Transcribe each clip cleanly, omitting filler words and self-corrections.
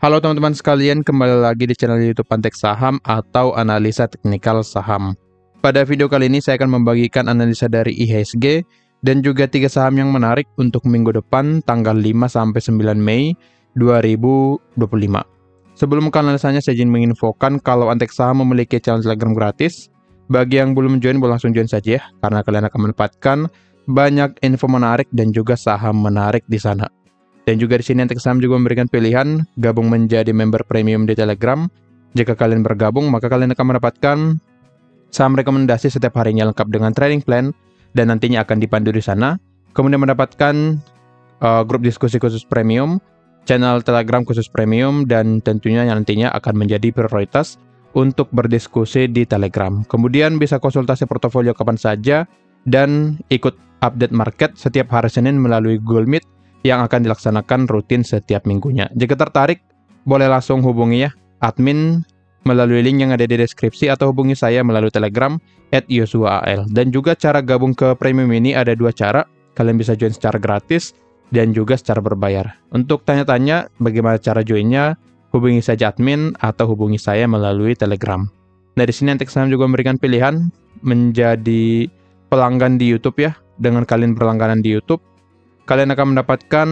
Halo teman-teman sekalian, kembali lagi di channel YouTube Pantek Saham atau Analisa Teknikal Saham. Pada video kali ini saya akan membagikan analisa dari IHSG dan juga 3 saham yang menarik untuk minggu depan tanggal 5-9 Mei 2025. Sebelum ke analisanya, saya izin menginfokan kalau Antek Saham memiliki channel Telegram gratis. Bagi yang belum join, boleh langsung join saja ya, karena kalian akan mendapatkan banyak info menarik dan juga saham menarik di sana. Dan juga di sini Antek Saham juga memberikan pilihan gabung menjadi member premium di Telegram. Jika kalian bergabung, maka kalian akan mendapatkan saham rekomendasi setiap harinya lengkap dengan trading plan dan nantinya akan dipandu di sana. Kemudian mendapatkan grup diskusi khusus premium, channel Telegram khusus premium, dan tentunya yang nantinya akan menjadi prioritas untuk berdiskusi di Telegram. Kemudian bisa konsultasi portofolio kapan saja dan ikut update market setiap hari Senin melalui Google Meet yang akan dilaksanakan rutin setiap minggunya. Jika tertarik, boleh langsung hubungi ya admin melalui link yang ada di deskripsi atau hubungi saya melalui Telegram @yosuaal. Dan juga cara gabung ke premium ini ada 2 cara. Kalian bisa join secara gratis dan juga secara berbayar. Untuk tanya-tanya bagaimana cara joinnya, hubungi saja admin atau hubungi saya melalui Telegram. Nah, di sini Antek Saham juga memberikan pilihan menjadi pelanggan di YouTube ya. Dengan kalian berlangganan di YouTube, kalian akan mendapatkan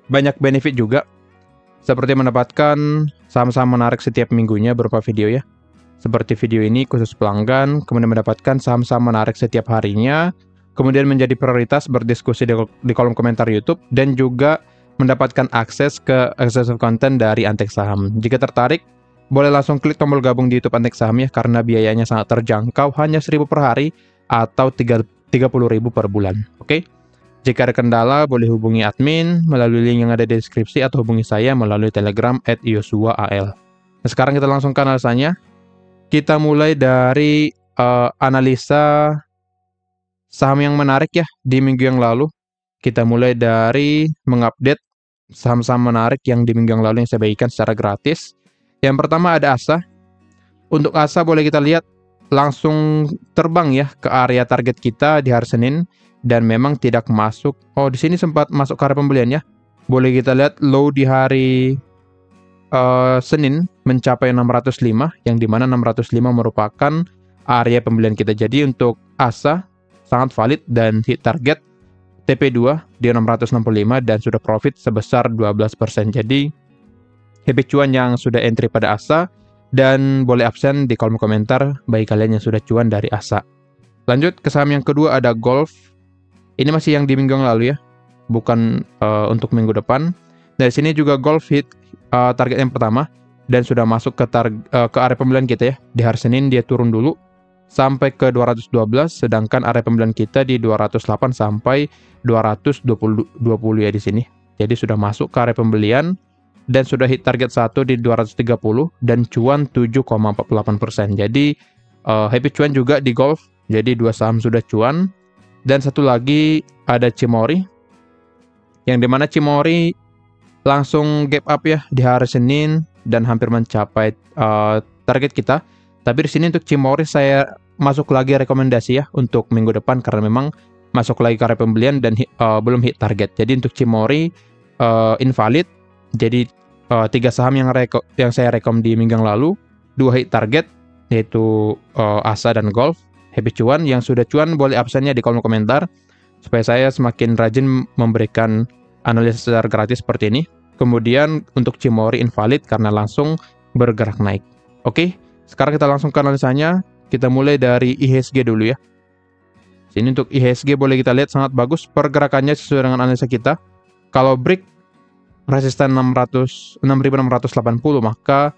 banyak benefit juga, seperti mendapatkan saham-saham menarik setiap minggunya berupa video ya. Seperti video ini khusus pelanggan, kemudian mendapatkan saham-saham menarik setiap harinya, kemudian menjadi prioritas berdiskusi di kolom komentar YouTube, dan juga mendapatkan akses ke exclusive content dari Antek Saham. Jika tertarik, boleh langsung klik tombol gabung di YouTube Antek Saham ya, karena biayanya sangat terjangkau, hanya 1.000 per hari atau 30.000 per bulan. Oke? Jika ada kendala, boleh hubungi admin melalui link yang ada di deskripsi atau hubungi saya melalui Telegram @yosuaal. Nah, sekarang kita langsung ke analisanya. Kita mulai dari analisa saham yang menarik ya di minggu yang lalu. Kita mulai dari mengupdate saham-saham menarik yang di minggu yang lalu yang saya bagikan secara gratis. Yang pertama ada ASA. Untuk ASA boleh kita lihat langsung terbang ya ke area target kita di hari Senin. Dan memang tidak masuk. Oh, di sini sempat masuk ke area pembelian ya. Boleh kita lihat low di hari Senin mencapai 605, yang dimana 605 merupakan area pembelian kita. Jadi untuk ASA sangat valid dan hit target TP2 di 665 dan sudah profit sebesar 12%. Jadi happy cuan yang sudah entry pada ASA, dan boleh absen di kolom komentar bagi kalian yang sudah cuan dari ASA. Lanjut ke saham yang kedua ada Golf. Ini masih yang di minggu yang lalu ya, bukan untuk minggu depan. Dari sini juga Golf hit target yang pertama dan sudah masuk ke area pembelian kita ya. Di hari Senin dia turun dulu sampai ke 212, sedangkan area pembelian kita di 208 sampai 220 ya di sini. Jadi sudah masuk ke area pembelian dan sudah hit target 1 di 230 dan cuan 7,48%. Jadi happy cuan juga di Golf. Jadi 2 saham sudah cuan. Dan satu lagi ada Cimory, yang dimana Cimory langsung gap up ya di hari Senin dan hampir mencapai target kita. Tapi di sini untuk Cimory saya masuk lagi rekomendasi ya untuk minggu depan, karena memang masuk lagi ke area pembelian dan belum hit target. Jadi untuk Cimory invalid. Jadi 3 saham yang saya rekom di minggu yang lalu, 2 hit target yaitu ASA dan Golf. Happy cuan, yang sudah cuan boleh absennya di kolom komentar supaya saya semakin rajin memberikan analisa secara gratis seperti ini. Kemudian untuk Cimory invalid karena langsung bergerak naik. Oke, sekarang kita langsung ke analisanya. Kita mulai dari IHSG dulu ya. Sini untuk IHSG boleh kita lihat sangat bagus pergerakannya sesuai dengan analisa kita. Kalau break resisten 6.680, maka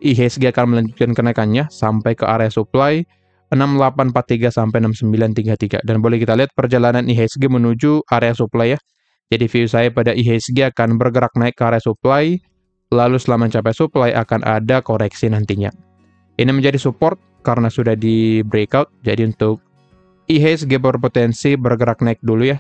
IHSG akan melanjutkan kenaikannya sampai ke area supply 6843 sampai 6933, dan boleh kita lihat perjalanan IHSG menuju area supply ya. Jadi view saya pada IHSG akan bergerak naik ke area supply, lalu setelah mencapai supply akan ada koreksi nantinya. Ini menjadi support karena sudah di breakout. Jadi untuk IHSG berpotensi bergerak naik dulu ya.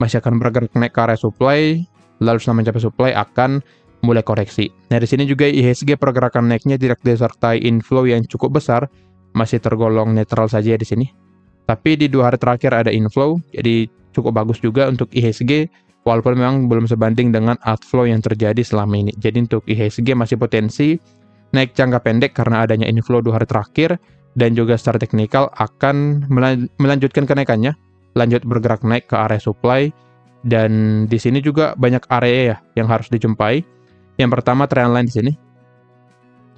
Masih akan bergerak naik ke area supply, lalu setelah mencapai supply akan mulai koreksi. Nah, di sini juga IHSG pergerakan naiknya tidak disertai inflow yang cukup besar, masih tergolong netral saja di sini. Tapi di 2 hari terakhir ada inflow, jadi cukup bagus juga untuk IHSG walaupun memang belum sebanding dengan outflow yang terjadi selama ini. Jadi untuk IHSG masih potensi naik jangka pendek karena adanya inflow 2 hari terakhir, dan juga secara teknikal akan melanjutkan kenaikannya, lanjut bergerak naik ke area supply, dan di sini juga banyak area ya yang harus dijumpai. Yang pertama trendline di sini,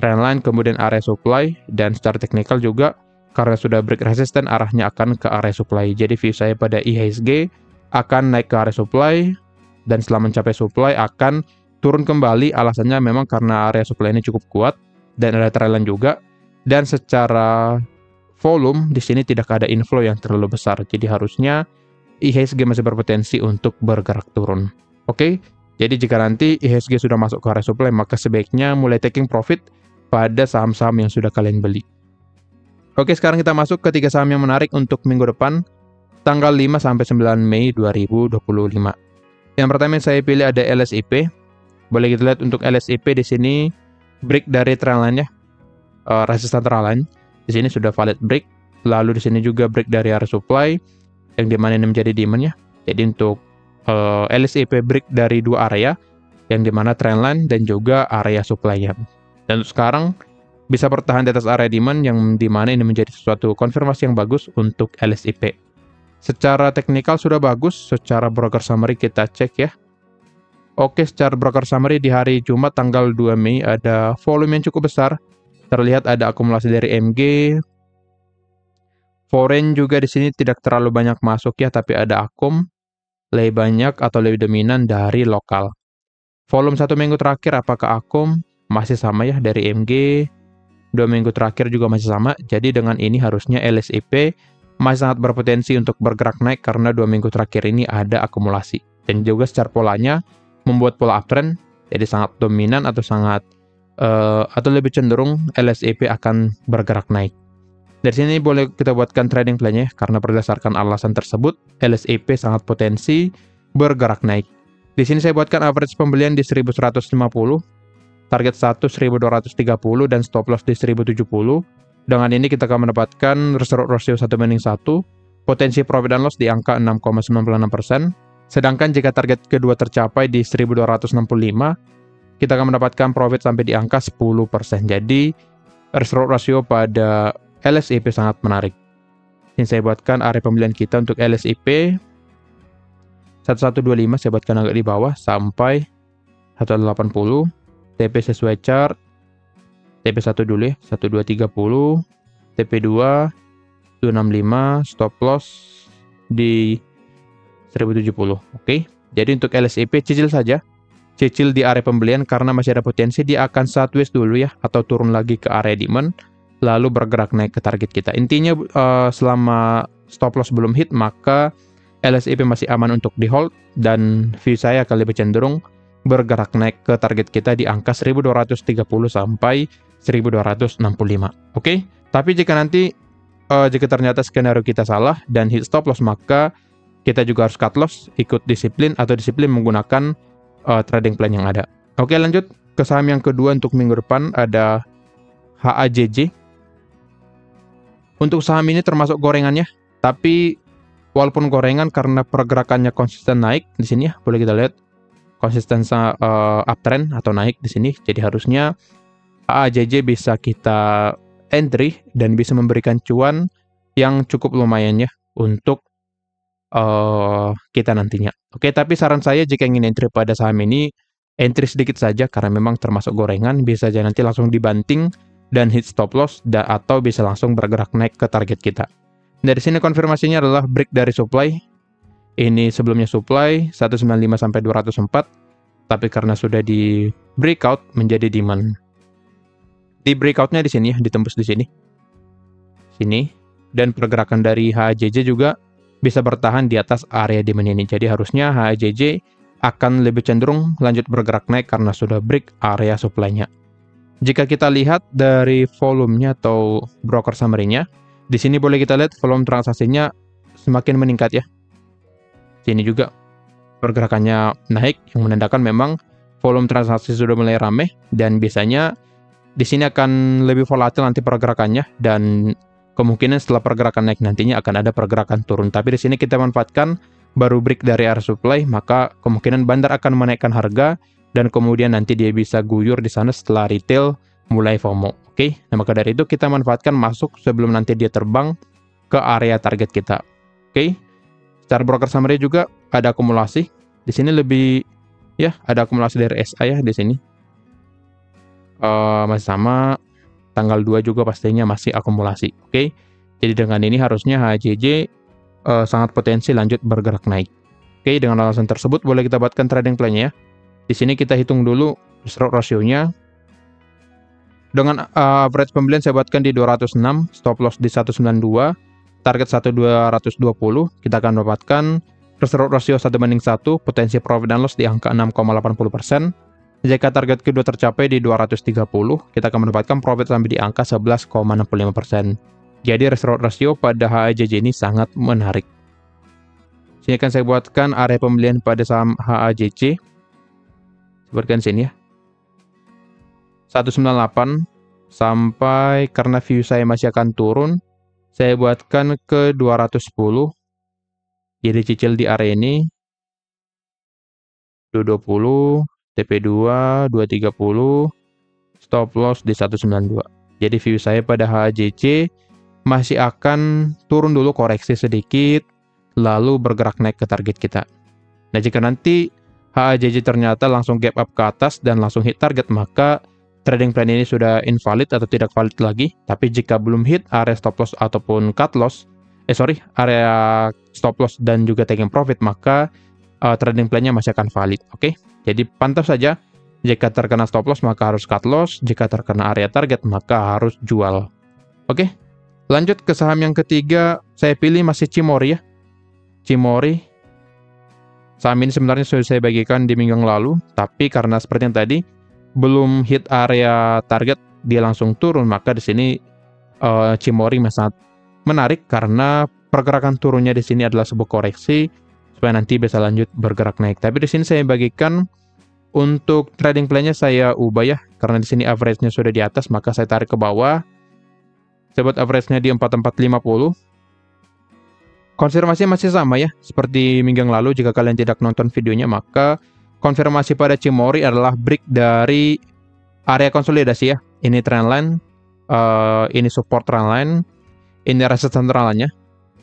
trendline, kemudian area supply, dan secara teknikal juga karena sudah break resisten arahnya akan ke area supply. Jadi view saya pada IHSG akan naik ke area supply, dan setelah mencapai supply akan turun kembali, alasannya memang karena area supply ini cukup kuat dan ada trendline juga, dan secara volume di sini tidak ada inflow yang terlalu besar. Jadi harusnya IHSG masih berpotensi untuk bergerak turun. Oke, jadi jika nanti IHSG sudah masuk ke area supply, maka sebaiknya mulai taking profit pada saham-saham yang sudah kalian beli. Oke, sekarang kita masuk ke 3 saham yang menarik untuk minggu depan, tanggal 5-9 Mei 2025. Yang pertama yang saya pilih ada LSIP. Boleh kita lihat untuk LSIP di sini break dari trendline-nya, resisten trendline. Di sini sudah valid break. Lalu di sini juga break dari area supply, yang dimana ini menjadi demand-nya. Jadi untuk LSIP break dari 2 area, yang dimana trendline dan juga area supply-nya. Dan untuk sekarang bisa bertahan di atas area demand, yang dimana ini menjadi suatu konfirmasi yang bagus untuk LSIP. Secara teknikal sudah bagus, secara broker summary kita cek ya. Oke, secara broker summary di hari Jumat tanggal 2 Mei ada volume yang cukup besar. Terlihat ada akumulasi dari MG. Foreign juga di sini tidak terlalu banyak masuk ya, tapi ada akum lebih banyak atau lebih dominan dari lokal. Volume 1 minggu terakhir apakah akum? Masih sama ya dari MG. 2 minggu terakhir juga masih sama. Jadi dengan ini harusnya LSIP masih sangat berpotensi untuk bergerak naik karena 2 minggu terakhir ini ada akumulasi. Dan juga secara polanya membuat pola uptrend, jadi sangat dominan atau sangat atau lebih cenderung LSIP akan bergerak naik. Dari sini boleh kita buatkan trading plan-nya karena berdasarkan alasan tersebut LSIP sangat potensi bergerak naik. Di sini saya buatkan average pembelian di 1150, target 1230 dan stop loss di 1070. Dengan ini kita akan mendapatkan reserve ratio 1:1, potensi profit dan loss di angka 6,96%. Sedangkan jika target kedua tercapai di 1265, kita akan mendapatkan profit sampai di angka 10%. Jadi reserve ratio pada LSIP sangat menarik. Ini saya buatkan area pembelian kita untuk LSIP 1125, saya buatkan agak di bawah sampai 180. TP sesuai chart. TP1 dulu ya, 1230, TP2 265, stop loss di 1070. Oke. Jadi untuk LSIP cicil saja. Cicil di area pembelian karena masih ada potensi dia akan sideways dulu ya, atau turun lagi ke area demand lalu bergerak naik ke target kita. Intinya selama stop loss belum hit maka LSIP masih aman untuk di hold, dan view saya akan lebih cenderung bergerak naik ke target kita di angka 1230 sampai 1265. Oke. Tapi jika nanti jika ternyata skenario kita salah dan hit stop loss, maka kita juga harus cut loss, ikut disiplin atau disiplin menggunakan trading plan yang ada. Oke, lanjut ke saham yang kedua untuk minggu depan ada HAJJ. Untuk saham ini termasuk gorengannya, tapi walaupun gorengan karena pergerakannya konsisten naik di sini ya, boleh kita lihat konsisten uptrend atau naik di sini. Jadi harusnya HAJJ bisa kita entry dan bisa memberikan cuan yang cukup lumayan ya untuk kita nantinya. Oke, tapi saran saya jika ingin entry pada saham ini, entry sedikit saja karena memang termasuk gorengan, bisa aja nanti langsung dibanting dan hit stop loss atau bisa langsung bergerak naik ke target kita. Dari sini konfirmasinya adalah break dari supply. Ini sebelumnya supply 195 sampai 204, tapi karena sudah di breakout menjadi demand. Di breakoutnya di sini ya, ditembus di sini. Sini. Dan pergerakan dari HAJJ juga bisa bertahan di atas area demand ini. Jadi harusnya HAJJ akan lebih cenderung lanjut bergerak naik karena sudah break area supply-nya. Jika kita lihat dari volumenya atau broker summary-nya, di sini boleh kita lihat volume transaksinya semakin meningkat ya. Sini juga pergerakannya naik yang menandakan memang volume transaksi sudah mulai ramai, dan biasanya di sini akan lebih volatil nanti pergerakannya, dan kemungkinan setelah pergerakan naik nantinya akan ada pergerakan turun. Tapi di sini kita manfaatkan baru break dari area supply, maka kemungkinan bandar akan menaikkan harga dan kemudian nanti dia bisa guyur di sana setelah retail mulai FOMO. Oke, nah maka dari itu kita manfaatkan masuk sebelum nanti dia terbang ke area target kita. Oke, secara broker summary juga ada akumulasi. Di sini lebih ya ada akumulasi dari SA ya di sini. Masih sama, tanggal 2 juga pastinya masih akumulasi. Oke, jadi dengan ini harusnya HJJ sangat potensi lanjut bergerak naik. Oke, dengan alasan tersebut boleh kita buatkan trading plan-nya ya. Di sini kita hitung dulu risk reward ratio-nya. Dengan average pembelian saya buatkan di 206, stop loss di 192, target 1220, kita akan mendapatkan risk reward ratio 1:1, potensi profit dan loss di angka 6,80%. Jika target kedua tercapai di 230, kita akan mendapatkan profit sampai di angka 11,65%. Jadi risk reward ratio pada HAJJ ini sangat menarik. Sini akan saya buatkan area pembelian pada saham HAJJ. Buatkan sini ya. 198 sampai karena view saya masih akan turun, saya buatkan ke 210. Jadi cicil di area ini 220, TP2 230, stop loss di 192. Jadi view saya pada HAJJ masih akan turun dulu, koreksi sedikit, lalu bergerak naik ke target kita. Nah, jika nanti HAJJ ternyata langsung gap up ke atas dan langsung hit target, maka trading plan ini sudah invalid atau tidak valid lagi. Tapi jika belum hit area stop loss ataupun cut loss, area stop loss dan juga taking profit, maka trading plan-nya masih akan valid. Oke, jadi pantau saja. Jika terkena stop loss, maka harus cut loss. Jika terkena area target, maka harus jual. Oke. Lanjut ke saham yang ketiga, saya pilih masih Cimory ya. Cimory. Saham ini sebenarnya sudah saya bagikan di minggu yang lalu, tapi karena seperti yang tadi, belum hit area target, dia langsung turun, maka di sini Cimory sangat menarik karena pergerakan turunnya di sini adalah sebuah koreksi supaya nanti bisa lanjut bergerak naik. Tapi di sini saya bagikan untuk trading plan-nya saya ubah ya, karena di sini average-nya sudah di atas, maka saya tarik ke bawah. Saya buat average-nya di 4450. Konfirmasi masih sama ya, seperti minggu yang lalu. Jika kalian tidak nonton videonya, maka konfirmasi pada Cimory adalah break dari area konsolidasi ya. Ini trendline, ini support trendline, ini resistance trendline-nya,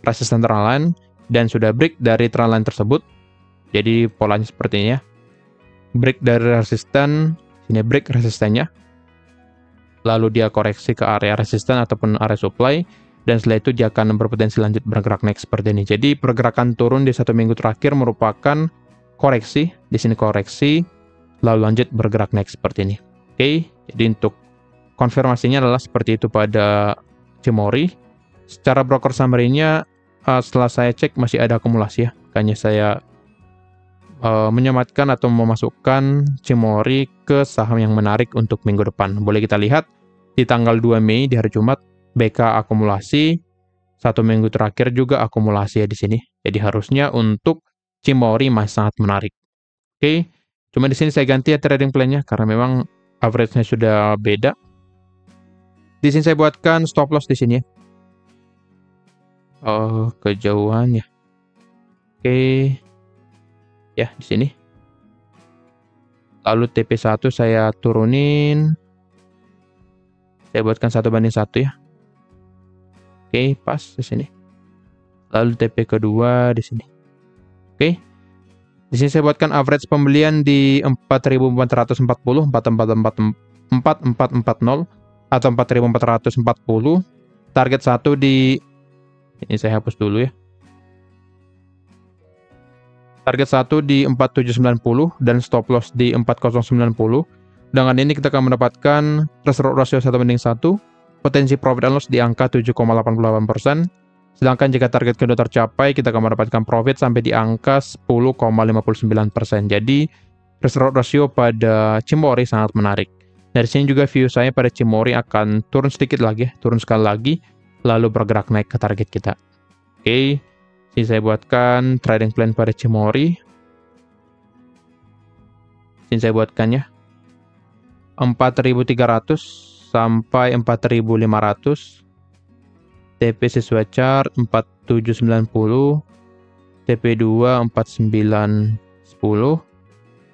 resistance trendline, dan sudah break dari trendline tersebut. Jadi polanya seperti ini ya. Break dari resisten, sini break resistennya. Lalu dia koreksi ke area resisten ataupun area supply, dan setelah itu dia akan berpotensi lanjut bergerak naik seperti ini. Jadi pergerakan turun di 1 minggu terakhir merupakan koreksi, di sini koreksi, lalu lanjut bergerak naik seperti ini. Oke, jadi untuk konfirmasinya adalah seperti itu pada Cimory. Secara broker summary-nya, setelah saya cek masih ada akumulasi ya, makanya saya menyematkan atau memasukkan Cimory ke saham yang menarik untuk minggu depan. Boleh kita lihat di tanggal 2 Mei di hari Jumat, BK akumulasi, 1 minggu terakhir juga akumulasi ya di sini. Jadi harusnya untuk Cimory masih sangat menarik. Oke, cuma di sini saya ganti ya trading plan-nya karena memang average-nya sudah beda. Di sini saya buatkan stop loss di sini ya. Kejauhan ya. Oke. Ya, di sini. Lalu TP1 saya turunin. Saya buatkan 1:1 ya. Oke, pas di sini. Lalu TP kedua di sini. Oke. Di sini saya buatkan average pembelian di 4.440, 4440 atau 4.440. Target 1 di ini saya hapus dulu ya. Target 1 di 4790 dan stop loss di 4090. Dengan ini kita akan mendapatkan risk reward ratio 1:1, potensi profit and loss di angka 7,88%. Sedangkan jika target kedua tercapai, kita akan mendapatkan profit sampai di angka 10,59%. Jadi risk reward ratio pada Cimory sangat menarik. Dari sini juga view saya pada Cimory akan turun sedikit lagi, turun sekali lagi, lalu bergerak naik ke target kita. Oke. Ini saya buatkan trading plan pada Cimory. Ini saya buatkannya 4.300 sampai 4.500. TP sesuai chart 4790. TP2 4910,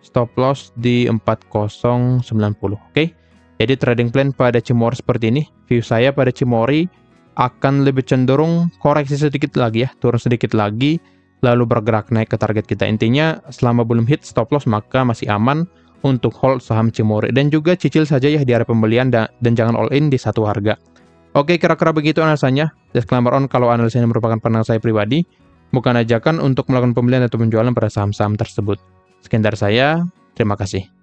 stop loss di 4090. Oke. Jadi trading plan pada Cimory seperti ini. View saya pada Cimory akan lebih cenderung koreksi sedikit lagi ya, turun sedikit lagi, lalu bergerak naik ke target kita. Intinya selama belum hit stop loss maka masih aman untuk hold saham Cimory, dan juga cicil saja ya di area pembelian dan jangan all in di satu harga. Oke, kira-kira begitu analisanya. Disclaimer on, kalau analisanya merupakan pandangan saya pribadi, bukan ajakan untuk melakukan pembelian atau penjualan pada saham-saham tersebut. Sekian dari saya, terima kasih.